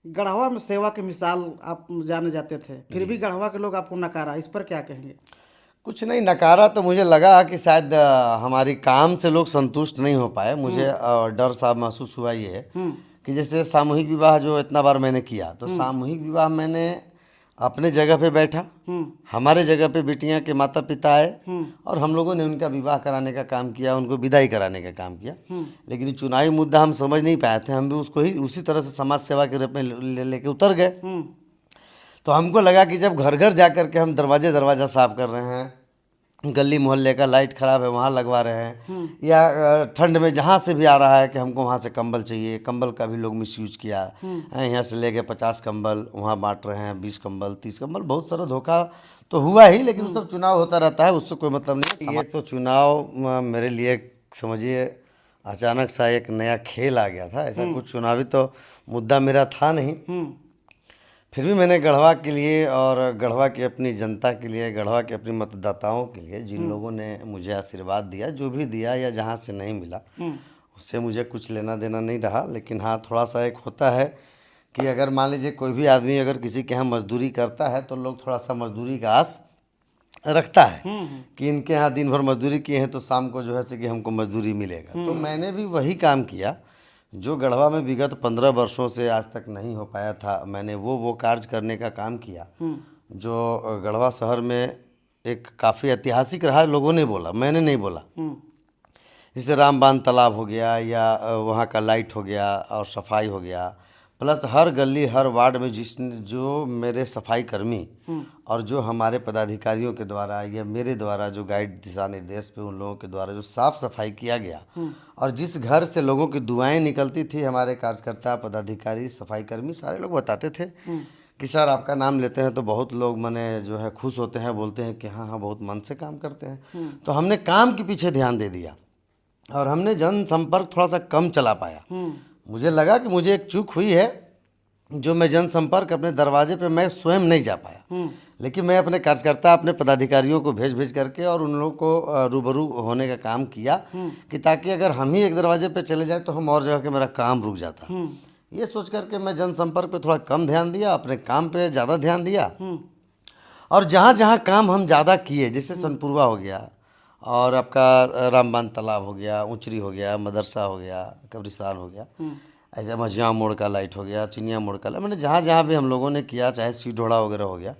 गढ़वा में सेवा की मिसाल आप जाने जाते थे, फिर भी गढ़वा के लोग आपको नकारा, इस पर क्या कहेंगे? कुछ नहीं नकारा तो मुझे लगा कि शायद हमारी काम से लोग संतुष्ट नहीं हो पाए। मुझे डर सा महसूस हुआ ये कि जैसे सामूहिक विवाह जो इतना बार मैंने किया, तो सामूहिक विवाह मैंने अपने जगह पे बैठा, हमारे जगह पे बिटियां के माता पिता आए और हम लोगों ने उनका विवाह कराने का काम किया, उनको विदाई कराने का काम किया। लेकिन ये चुनावी मुद्दा हम समझ नहीं पाए थे, हम भी उसको ही उसी तरह से समाज सेवा के रूप में लेके उतर गए। तो हमको लगा कि जब घर घर जा कर के हम दरवाज़ा साफ कर रहे हैं, गली मोहल्ले का लाइट ख़राब है वहाँ लगवा रहे हैं, या ठंड में जहाँ से भी आ रहा है कि हमको वहाँ से कंबल चाहिए, कंबल का भी लोग मिसयूज किया है। यहाँ से लेके 50 कंबल वहाँ बांट रहे हैं, 20 कंबल 30 कंबल, बहुत सारा धोखा तो हुआ ही। लेकिन वो सब चुनाव होता रहता है, उससे कोई मतलब नहीं है। ये तो चुनाव मेरे लिए समझिए अचानक सा एक नया खेल आ गया था। ऐसा कुछ चुनावी तो मुद्दा मेरा था नहीं, फिर भी मैंने गढ़वा के लिए और गढ़वा की अपनी जनता के लिए, गढ़वा के अपने मतदाताओं के लिए, जिन लोगों ने मुझे आशीर्वाद दिया, जो भी दिया या जहाँ से नहीं मिला, उससे मुझे कुछ लेना देना नहीं रहा। लेकिन हाँ, थोड़ा सा एक होता है कि अगर मान लीजिए कोई भी आदमी अगर किसी के यहाँ मजदूरी करता है तो लोग थोड़ा सा मजदूरी का आस रखता है कि इनके यहाँ दिन भर मजदूरी किए हैं तो शाम को जो है से कि हमको मजदूरी मिलेगा। तो मैंने भी वही काम किया जो गढ़वा में विगत 15 वर्षों से आज तक नहीं हो पाया था। मैंने वो कार्य करने का काम किया जो गढ़वा शहर में एक काफ़ी ऐतिहासिक रहा। लोगों ने बोला, मैंने नहीं बोला। जैसे रामबान तालाब हो गया, या वहाँ का लाइट हो गया और सफाई हो गया, प्लस हर गली हर वार्ड में जो मेरे सफाई कर्मी और जो हमारे पदाधिकारियों के द्वारा या मेरे द्वारा जो गाइड दिशा निर्देश पे उन लोगों के द्वारा जो साफ़ सफाई किया गया, और जिस घर से लोगों की दुआएं निकलती थी, हमारे कार्यकर्ता पदाधिकारी सफाई कर्मी सारे लोग बताते थे कि सर आपका नाम लेते हैं तो बहुत लोग मने जो है खुश होते हैं, बोलते हैं कि हाँ हाँ बहुत मन से काम करते हैं। तो हमने काम के पीछे ध्यान दे दिया और हमने जनसंपर्क थोड़ा सा कम चला पाया। मुझे लगा कि मुझे एक चूक हुई है जो मैं जनसंपर्क अपने दरवाजे पे मैं स्वयं नहीं जा पाया। लेकिन मैं अपने कार्यकर्ता अपने पदाधिकारियों को भेज करके और उन लोगों को रूबरू होने का काम किया कि ताकि अगर हम ही एक दरवाजे पे चले जाए तो हम और जगह के मेरा काम रुक जाता। ये सोच करके मैं जनसंपर्क पे थोड़ा कम ध्यान दिया, अपने काम पे ज़्यादा ध्यान दिया। और जहाँ जहाँ काम हम ज़्यादा किए, जैसे सनपुरवा हो गया और आपका रामबान तालाब हो गया, ऊंचरी हो गया, मदरसा हो गया, कब्रिस्तान हो गया, ऐसे मझिया मोड़ का लाइट हो गया, चिनिया मोड़ का लाइट, मैंने जहाँ जहाँ भी हम लोगों ने किया, चाहे सीढ़ोड़ा वगैरह हो गया,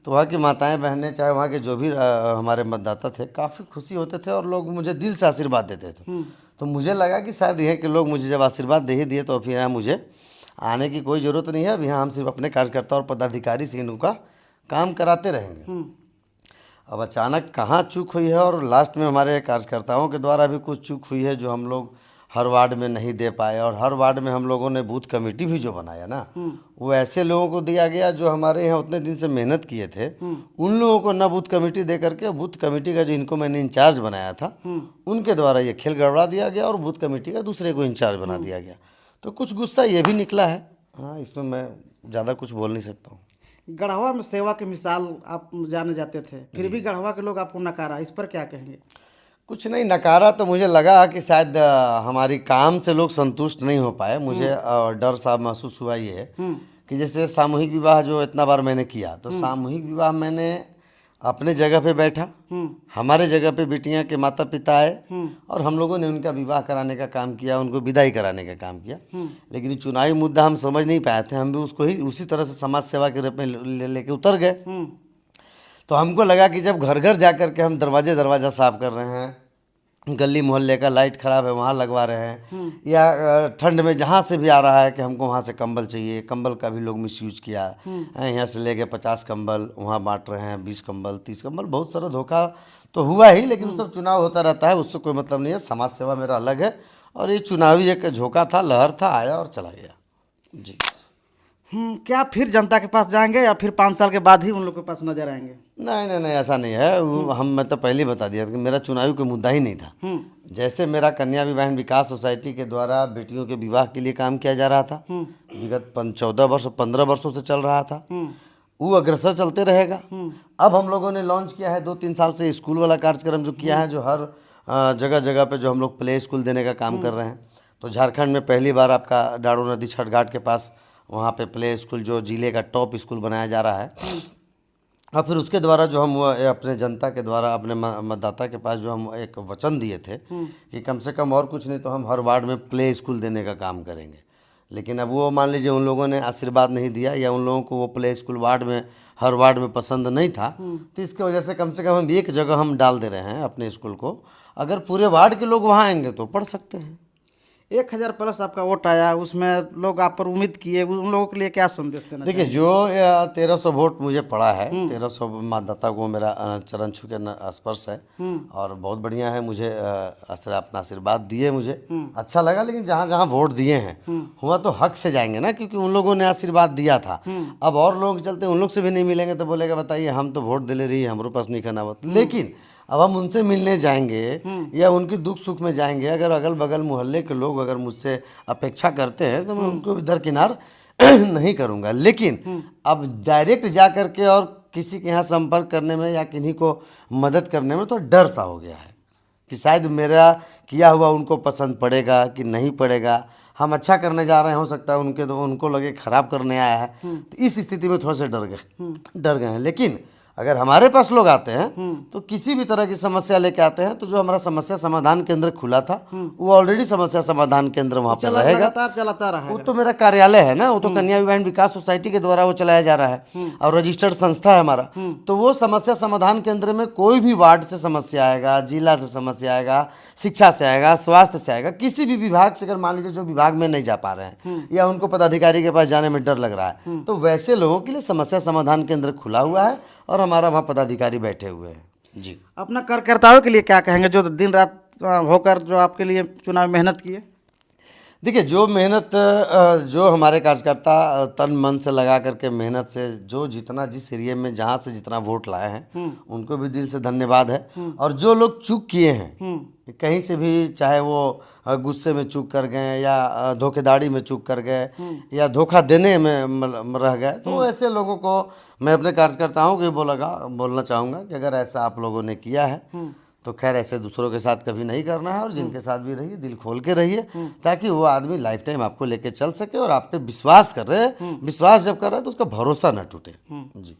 तो वहाँ की माताएं बहनें, चाहे वहाँ के जो भी हमारे मतदाता थे, काफ़ी खुशी होते थे और लोग मुझे दिल से आशीर्वाद देते थे। तो मुझे लगा कि शायद यह कि लोग मुझे जब आशीर्वाद दे ही दिए तो फिर यहाँ मुझे आने की कोई ज़रूरत नहीं है। अब यहाँ हम सिर्फ अपने कार्यकर्ता और पदाधिकारी से इनका काम कराते रहेंगे। अब अचानक कहाँ चूक हुई है, और लास्ट में हमारे कार्यकर्ताओं के द्वारा भी कुछ चूक हुई है जो हम लोग हर वार्ड में नहीं दे पाए। और हर वार्ड में हम लोगों ने बूथ कमेटी भी जो बनाया ना, वो ऐसे लोगों को दिया गया जो हमारे यहाँ उतने दिन से मेहनत किए थे। उन लोगों को ना बूथ कमेटी दे करके, बूथ कमेटी का जो इनको मैंने इंचार्ज बनाया था उनके द्वारा ये खेल गड़बड़ा दिया गया और बूथ कमेटी का दूसरे को इंचार्ज बना दिया गया। तो कुछ गुस्सा ये भी निकला है। हाँ, इसमें मैं ज़्यादा कुछ बोल नहीं सकता हूँ। गढ़वा में सेवा की मिसाल आप जाने जाते थे, फिर भी गढ़वा के लोग आपको नकारा, इस पर क्या कहेंगे? कुछ नहीं नकारा तो मुझे लगा कि शायद हमारी काम से लोग संतुष्ट नहीं हो पाए। मुझे डर सा महसूस हुआ ये कि जैसे सामूहिक विवाह जो इतना बार मैंने किया, तो सामूहिक विवाह मैंने अपने जगह पे बैठा, हमारे जगह पे बिटियां के माता पिता आए और हम लोगों ने उनका विवाह कराने का काम किया, उनको विदाई कराने का काम किया। लेकिन चुनावी मुद्दा हम समझ नहीं पाए थे, हम भी उसको ही उसी तरह से समाज सेवा के रूप में लेके उतर गए। तो हमको लगा कि जब घर घर जा कर के हम दरवाज़ा साफ कर रहे हैं, गली मोहल्ले का लाइट ख़राब है वहाँ लगवा रहे हैं, या ठंड में जहाँ से भी आ रहा है कि हमको वहाँ से कंबल चाहिए, कंबल का भी लोग मिसयूज किया है। यहाँ से लेके 50 कंबल वहाँ बांट रहे हैं, 20 कंबल 30 कंबल, बहुत सारा धोखा तो हुआ ही। लेकिन सब चुनाव होता रहता है, उससे कोई मतलब नहीं है। समाज सेवा मेरा अलग है और ये चुनावी एक झोंका था, लहर था, आया और चला गया जी। क्या फिर जनता के पास जाएंगे या फिर 5 साल के बाद ही उन लोग के पास नजर आएंगे? नहीं, ऐसा नहीं है। मैं तो पहले ही बता दिया कि मेरा चुनावी कोई मुद्दा ही नहीं था। जैसे मेरा कन्या विवाह विकास सोसाइटी के द्वारा बेटियों के विवाह के लिए काम किया जा रहा था, विगत 15 वर्षों से चल रहा था, वो अग्रसर चलते रहेगा। अब हम लोगों ने लॉन्च किया है 2-3 साल से स्कूल वाला कार्यक्रम जो किया है, जो हर जगह जगह पे जो हम लोग प्ले स्कूल देने का काम कर रहे हैं। तो झारखंड में पहली बार आपका डाड़ू नदी छठ घाट के पास वहाँ पे प्ले स्कूल जो जिले का टॉप स्कूल बनाया जा रहा है, और फिर उसके द्वारा जो हम अपने जनता के द्वारा अपने मतदाता के पास जो हम एक वचन दिए थे कि कम से कम और कुछ नहीं तो हम हर वार्ड में प्ले स्कूल देने का काम करेंगे। लेकिन अब वो मान लीजिए उन लोगों ने आशीर्वाद नहीं दिया, या उन लोगों को वो प्ले स्कूल वार्ड में हर वार्ड में पसंद नहीं था, तो इसकी वजह से कम हम एक जगह हम डाल दे रहे हैं अपने स्कूल को। अगर पूरे वार्ड के लोग वहाँ आएंगे तो पढ़ सकते हैं। 1000 प्लस आपका वोट आया, उसमें लोग आप पर उम्मीद किए, उन लोगों के लिए क्या संदेश देना देखिए, जो 1300 वोट मुझे पड़ा है, 1300 मतदाता को मेरा चरण छू के स्पर्श है, और बहुत बढ़िया है। मुझे अपना आशीर्वाद दिए, मुझे अच्छा लगा। लेकिन जहाँ जहाँ वोट दिए हैं हुआ तो हक से जाएंगे ना, क्योंकि उन लोगों ने आशीर्वाद दिया था। अब और लोग चलते उन लोग से भी नहीं मिलेंगे तो बोलेगा बताइए हम तो वोट दिले रही, हमारे पास नहीं करना वोट। लेकिन अब हम उनसे मिलने जाएंगे या उनके दुख सुख में जाएंगे, अगर अगल बगल मोहल्ले के लोग अगर मुझसे अपेक्षा करते हैं तो मैं उनको इधर किनार नहीं करूंगा। लेकिन अब डायरेक्ट जा करके और किसी के यहाँ संपर्क करने में या किन्हीं को मदद करने में तो डर सा हो गया है कि शायद मेरा किया हुआ उनको पसंद पड़ेगा कि नहीं पड़ेगा। हम अच्छा करने जा रहे हैं, हो सकता है उनको लगे खराब करने आया है, तो इस स्थिति में थोड़ा सा डर गए हैं। लेकिन अगर हमारे पास लोग आते हैं तो किसी भी तरह की समस्या लेके आते हैं, तो जो हमारा समस्या समाधान केंद्र खुला था वो ऑलरेडी समस्या समाधान केंद्र वहाँ पे रहेगा, लगातार चलाता रहा। वो तो मेरा कार्यालय है ना, वो तो कन्या विवाह विकास सोसाइटी के द्वारा वो चलाया जा रहा है और रजिस्टर्ड संस्था है हमारा। तो वो समस्या समाधान केंद्र में कोई भी वार्ड से समस्या आएगा, जिला से समस्या आएगा, शिक्षा से आएगा, स्वास्थ्य से आएगा, किसी भी विभाग से, अगर मान लीजिए जो विभाग में नहीं जा पा रहे हैं या उनको पदाधिकारी के पास जाने में डर लग रहा है, तो वैसे लोगों के लिए समस्या समाधान केंद्र खुला हुआ है और हमारा वहाँ पदाधिकारी बैठे हुए हैं। जी, अपना कार्यकर्ताओं के लिए क्या कहेंगे जो दिन रात होकर जो आपके लिए चुनाव में मेहनत किए? देखिए, जो मेहनत जो हमारे कार्यकर्ता तन मन से लगा करके मेहनत से जो जितना जिस एरिया में जहाँ से जितना वोट लाए हैं उनको भी दिल से धन्यवाद है। और जो लोग चूक किए हैं कहीं से भी, चाहे वो गुस्से में चूक कर गए या धोखेधाड़ी में चूक कर गए या धोखा देने में रह गए, तो ऐसे लोगों को मैं अपने कार्यकर्ताओं को बोलना चाहूँगा कि अगर ऐसा आप लोगों ने किया है तो खैर ऐसे दूसरों के साथ कभी नहीं करना है, और जिनके साथ भी रहिए दिल खोल के रहिए, ताकि वो आदमी लाइफ टाइम आपको लेके चल सके और आप पे विश्वास कर रहे हैं। विश्वास जब कर रहे हैं तो उसका भरोसा न टूटे। जी।